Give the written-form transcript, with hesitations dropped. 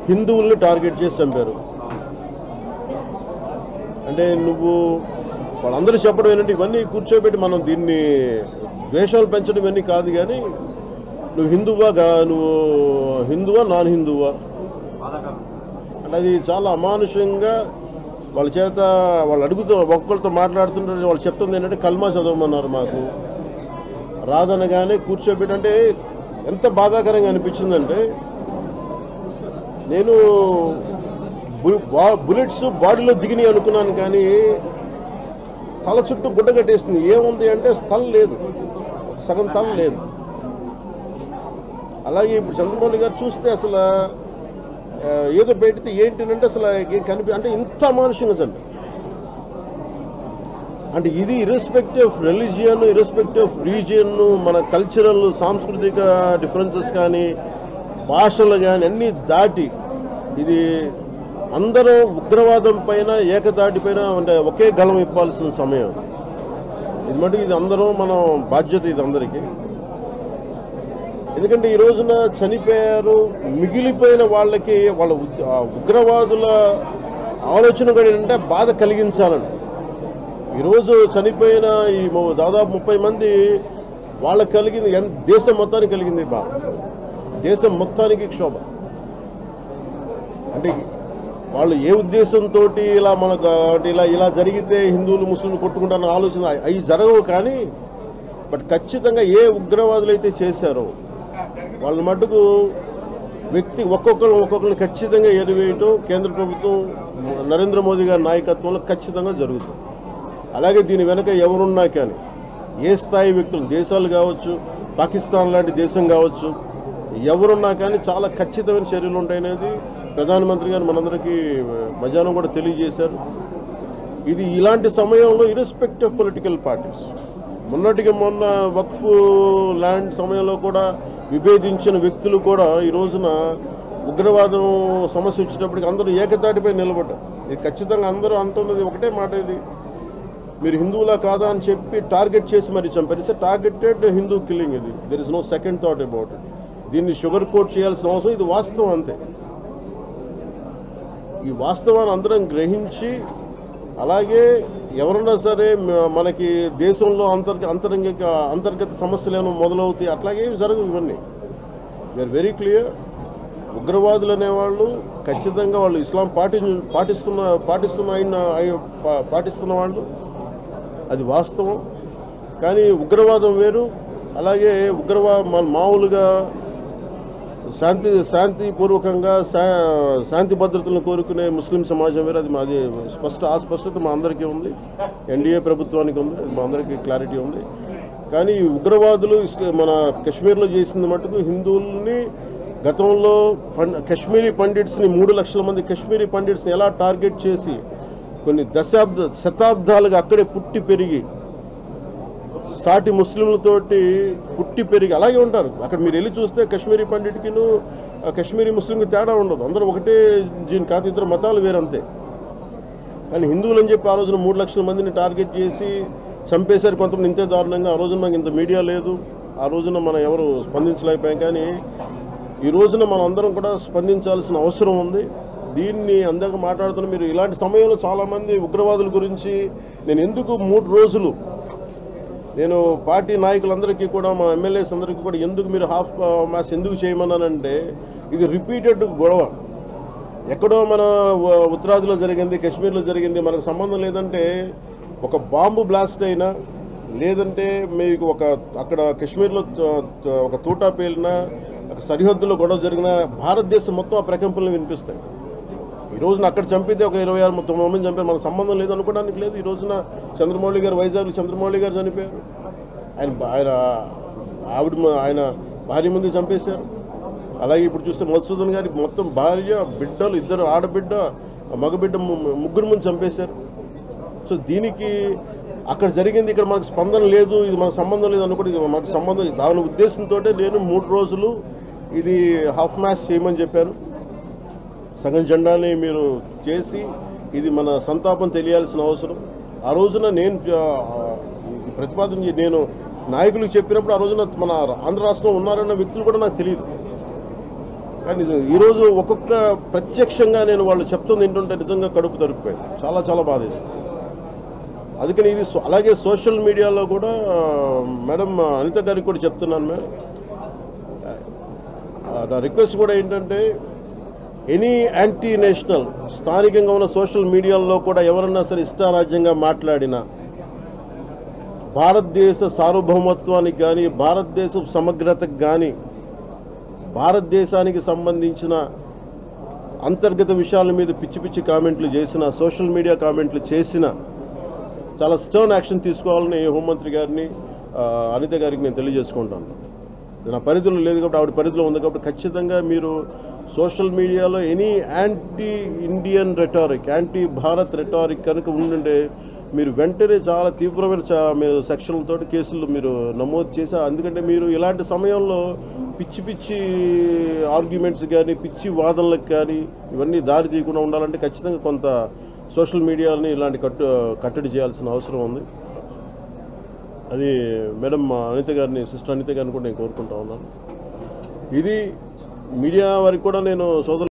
హిందువుల్ని టార్గెట్ చేసి చంపారు అంటే నువ్వు వాళ్ళందరూ చెప్పడం ఏంటంటే ఇవన్నీ కూర్చోబెట్టి మనం దీన్ని ద్వేషాలు పెంచడం ఇవన్నీ కాదు కానీ నువ్వు హిందువా నాన్ హిందువా అంటే అది చాలా అమానుషంగా వాళ్ళ చేత వాళ్ళు అడుగుతూ ఒక్కరితో మాట్లాడుతుంటే వాళ్ళు చెప్తుంది ఏంటంటే కల్మా చదవమన్నారు మాకు రాదనగానే కూర్చోబెట్టి అంటే ఎంత బాధాకరంగా అనిపించిందంటే నేను బుల్లెట్స్ బాడీలో దిగినాయి అనుకున్నాను కానీ తల చుట్టూ గుడ్డ కట్టేస్తుంది ఏముంది అంటే స్థలం లేదు సగం తల లేదు అలాగే ఇప్పుడు చంద్రబాబు గారు చూస్తే అసలు ఏదో పెడితే ఏంటంటే అసలు అంటే ఇంత అమానుషంగా చంపి అంటే ఇది irrespective of religion irrespective of region మన కల్చరల్ సాంస్కృతిక డిఫరెన్సెస్ కానీ భాషలు కానీ అన్నీ దాటి ఇది అందరూ ఉగ్రవాదం పైన ఏకదాటి పైన అంటే ఒకే గళం ఇవ్వాల్సిన సమయం ఇది మటుకు ఇది అందరూ మనం బాధ్యత ఇది అందరికీ ఎందుకంటే ఈ రోజున చనిపోయారు మిగిలిపోయిన వాళ్ళకి వాళ్ళ ఉగ్రవాదుల ఆలోచన కూడా ఏంటంటే బాధ కలిగించాలని ఈరోజు చనిపోయిన ఈ దాదాపు 30 మంది వాళ్ళకి కలిగింది దేశం మొత్తానికి కలిగింది బాధ దేశం మొత్తానికి క్షోభ అంటే వాళ్ళు ఏ ఉద్దేశంతో ఇలా మనకు ఇలా జరిగితే హిందువులు ముస్లింలు కొట్టుకుంటారన్న ఆలోచన అవి జరగవు కానీ బట్ ఖచ్చితంగా ఏ ఉగ్రవాదులు అయితే చేశారో వాళ్ళ మటుకు వ్యక్తి ఒక్కొక్కరిని ఖచ్చితంగా ఎరివేయటం కేంద్ర ప్రభుత్వం నరేంద్ర మోదీ గారి నాయకత్వంలో ఖచ్చితంగా జరుగుతుంది అలాగే దీని వెనక ఎవరున్నా కానీ ఏ స్థాయి వ్యక్తులు దేశాలు కావచ్చు పాకిస్తాన్ లాంటి దేశం కావచ్చు ఎవరున్నా కానీ చాలా ఖచ్చితమైన చర్యలు ఉంటాయనేది ప్రధానమంత్రి గారు మనందరికీ మధ్యాహ్నం కూడా తెలియజేశారు ఇది ఇలాంటి సమయంలో ఇర్రెస్పెక్టివ్ ఆఫ్ పొలిటికల్ పార్టీస్ మొన్న వక్ఫ్ ల్యాండ్ సమయంలో కూడా విభేదించిన వ్యక్తులు కూడా ఈ రోజున ఉగ్రవాదం సమస్య వచ్చేటప్పటికి అందరూ ఏకతాటిపై నిలబడ్డారు ఇది ఖచ్చితంగా అందరూ అంటున్నది ఒకటే మాట ఇది మీరు హిందువులా కాదా అని చెప్పి టార్గెట్ చేసి మరి చంపారు ఇట్స్ టార్గెటెడ్ హిందూ కిల్లింగ్ ఇది there is no second thought about it దీన్ని షుగర్ కోట్ చేయాల్సిన అవసరం ఇది వాస్తవం అంతే ఈ వాస్తవాన్ని అందరం గ్రహించి అలాగే ఎవరన్నా సరే మనకి దేశంలో అంతర్గత సమస్యలు ఏమైనా మొదలవుతాయి అట్లాగే జరగవు ఇవన్నీ వీఆర్ వెరీ క్లియర్ ఉగ్రవాదులు అనేవాళ్ళు ఖచ్చితంగా వాళ్ళు ఇస్లాం పాటిస్తున్న వాళ్ళు అది వాస్తవం కానీ ఉగ్రవాదం వేరు అలాగే మామూలుగా శాంతిపూర్వకంగా శాంతి భద్రతలను కోరుకునే ముస్లిం సమాజం వేరు అది స్పష్టత మా అందరికీ ఉంది ఎన్డీఏ ప్రభుత్వానికి ఉంది మా అందరికీ క్లారిటీ ఉంది కానీ ఉగ్రవాదులు మన కశ్మీర్లో చేసింది మటుకు హిందువుల్ని గతంలో కశ్మీరీ పండిట్స్ని 3 లక్షల మంది కశ్మీరీ పండిట్స్ని ఎలా టార్గెట్ చేసి కొన్ని శతాబ్దాలుగా అక్కడే పుట్టి పెరిగి సాటి ముస్లింలతోటి పుట్టి పెరిగి అలాగే ఉంటారు అక్కడ మీరు వెళ్ళి చూస్తే కశ్మీరీ పండిట్కిను కశ్మీరీ ముస్లింకి తేడా ఉండదు అందరూ ఒకటే జీన్ కాదు ఇద్దరు మతాలు వేరంతే కానీ హిందువులు అని చెప్పి ఆ రోజున 3 లక్షల మందిని టార్గెట్ చేసి చంపేశారు కొంతమంది ఇంతే దారుణంగా ఆ రోజున మనకి ఇంత మీడియా లేదు ఆ రోజున మనం ఎవరు స్పందించలేకపోయాం కానీ ఈ రోజున మనం అందరం కూడా స్పందించాల్సిన అవసరం ఉంది దీన్ని అందరికీ మాట్లాడుతున్న మీరు ఇలాంటి సమయంలో చాలామంది ఉగ్రవాదుల గురించి నేను ఎందుకు 3 రోజులు నేను పార్టీ నాయకులందరికీ కూడా మా ఎమ్మెల్యేస్ అందరికీ కూడా ఎందుకు మీరు హాఫ్ మ్యాచ్ ఎందుకు చేయమన్నానంటే ఇది రిపీటెడ్ గొడవ ఎక్కడో మన ఉత్తరాదిలో జరిగింది కశ్మీర్లో జరిగింది మనకు సంబంధం లేదంటే ఒక బాంబు బ్లాస్ట్ అయినా లేదంటే మీకు అక్కడ కశ్మీర్లో ఒక తూటా పేలినా సరిహద్దులో గొడవ జరిగిన భారతదేశం మొత్తం ఆ ప్రకంపనలు వినిపిస్తాయి ఈ రోజున అక్కడ చంపితే ఒక 26-29 మంది చంపారు మనకు సంబంధం లేదు అనుకోవడానికి లేదు ఈ రోజున చంద్రమౌళి గారు వైజాగ్లో చంద్రమౌళి గారు చనిపోయారు ఆయన భార్య ముందు చంపేశారు అలాగే ఇప్పుడు చూస్తే మధుసూదన్ గారి మొత్తం భార్య బిడ్డలు 2 ఆడబిడ్డ మగబిడ్డ 3 ముందు చంపేశారు సో దీనికి అక్కడ జరిగింది ఇక్కడ మనకు స్పందన లేదు ఇది మనకు సంబంధం లేదు అనుకోండి ఇది మనకు సంబంధం దాని ఉద్దేశంతో నేను 3 రోజులు ఇది హాఫ్ మ్యాచ్ చేయమని చెప్పాను సగం జెండాని మీరు చేసి ఇది మన సంతాపం తెలియాల్సిన అవసరం ఆ రోజున నేను ప్రతిపాదన నేను నాయకులకు చెప్పినప్పుడు ఆ రోజున మన ఆంధ్ర రాష్ట్రంలో ఉన్నారన్న వ్యక్తులు కూడా నాకు తెలియదు. కానీ ఈరోజు ఒక్కొక్క ప్రత్యక్షంగా నేను వాళ్ళు చెప్తుంది ఏంటంటే నిజంగా కడుపు తరుక్కుపోయింది. చాలా చాలా బాధేస్తుంది. అందుకని ఇది అలాగే సోషల్ మీడియాలో కూడా మేడం అనిత గారికి కూడా చెప్తున్నాను. మేడం నా రిక్వెస్ట్ కూడా ఏంటంటే ఎనీ యాంటీ నేషనల్ స్థానికంగా ఉన్న సోషల్ మీడియాలో కూడా ఎవరన్నా సరే ఇష్టారాజ్యంగా మాట్లాడినా భారతదేశ సార్వభౌమత్వానికి కానీ భారతదేశ సమగ్రతకు కానీ భారతదేశానికి సంబంధించిన అంతర్గత విషయాల మీద పిచ్చి పిచ్చి కామెంట్లు చేసిన సోషల్ మీడియా కామెంట్లు చేసిన చాలా స్టర్న్ యాక్షన్ తీసుకోవాలని హోంమంత్రి గారిని అనిత గారికి నేను తెలియజేసుకుంటాను. నా పరిధిలో లేదు కాబట్టి ఆవిడ పరిధిలో ఉంది కాబట్టి ఖచ్చితంగా మీరు సోషల్ మీడియాలో any anti Indian rhetoric anti Bharat rhetoric కనుక ఉండుంటే మీరు వెంటనే చాలా తీవ్రమైన మీరు సెక్షన్లతో కేసులు మీరు నమోదు చేశారు. ఎందుకంటే మీరు ఇలాంటి సమయంలో పిచ్చి పిచ్చి ఆర్గ్యుమెంట్స్ కానీ పిచ్చి వాదనలకు కానీ ఇవన్నీ దారి తీయకుండా ఉండాలంటే ఖచ్చితంగా కొంత సోషల్ మీడియాని ఇలాంటి కట్టడి చేయాల్సిన అవసరం ఉంది. అది మేడం అనిత గారిని సిస్టర్ అనిత గారిని కూడా నేను కోరుకుంటా ఉన్నాను. ఇది మీడియా వారికి కూడా నేను సోదరు